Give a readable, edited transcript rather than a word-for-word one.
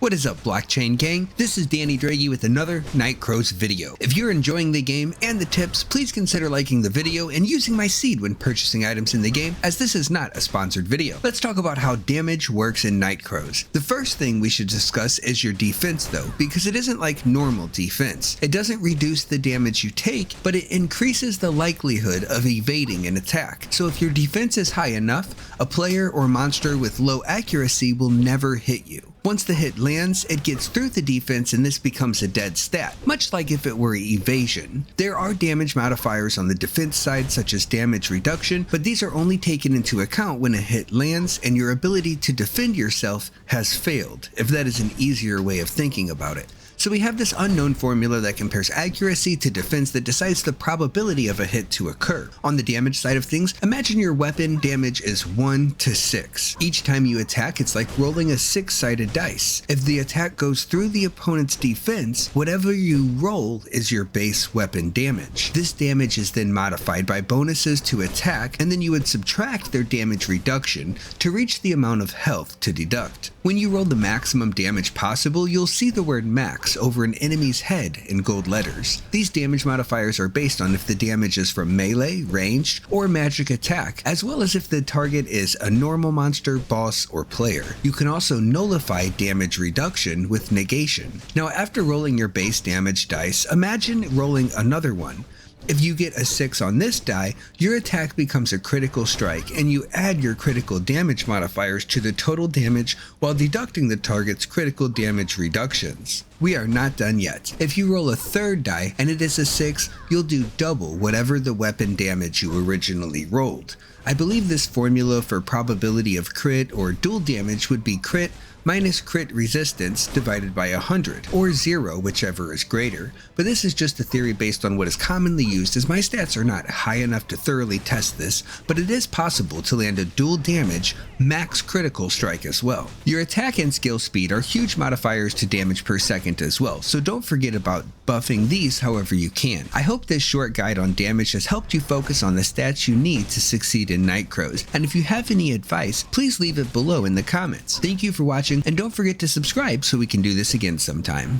What is up, blockchain gang? This is Danny Draghi with another Night Crows video. If you're enjoying the game and the tips, please consider liking the video and using my seed when purchasing items in the game, as this is not a sponsored video. Let's talk about how damage works in Night Crows. The first thing we should discuss is your defense though, because it isn't like normal defense. It doesn't reduce the damage you take, but it increases the likelihood of evading an attack. So if your defense is high enough, a player or monster with low accuracy will never hit you. Once the hit lands, it gets through the defense and this becomes a dead stat, much like if it were evasion. There are damage modifiers on the defense side such as damage reduction, but these are only taken into account when a hit lands and your ability to defend yourself has failed, if that is an easier way of thinking about it. So we have this unknown formula that compares accuracy to defense that decides the probability of a hit to occur. On the damage side of things, imagine your weapon damage is 1 to 6. Each time you attack, it's like rolling a 6-sided dice. If the attack goes through the opponent's defense, whatever you roll is your base weapon damage. This damage is then modified by bonuses to attack, and then you would subtract their damage reduction to reach the amount of health to deduct. When you roll the maximum damage possible, you'll see the word max over an enemy's head in gold letters. These damage modifiers are based on if the damage is from melee, ranged, or magic attack, as well as if the target is a normal monster, boss, or player. You can also nullify damage reduction with negation. Now, after rolling your base damage dice, imagine rolling another one. If you get a 6 on this die, your attack becomes a critical strike and you add your critical damage modifiers to the total damage while deducting the target's critical damage reductions. We are not done yet. If you roll a third die and it is a 6, you'll do double whatever the weapon damage you originally rolled. I believe this formula for probability of crit or dual damage would be crit minus crit resistance divided by 100, or 0, whichever is greater. But this is just a theory based on what is commonly used, as my stats are not high enough to thoroughly test this, but it is possible to land a dual damage max critical strike as well. Your attack and skill speed are huge modifiers to damage per second as well, so don't forget about buffing these however you can. I hope this short guide on damage has helped you focus on the stats you need to succeed in Night Crows, and if you have any advice, please leave it below in the comments. Thank you for watching, and don't forget to subscribe so we can do this again sometime.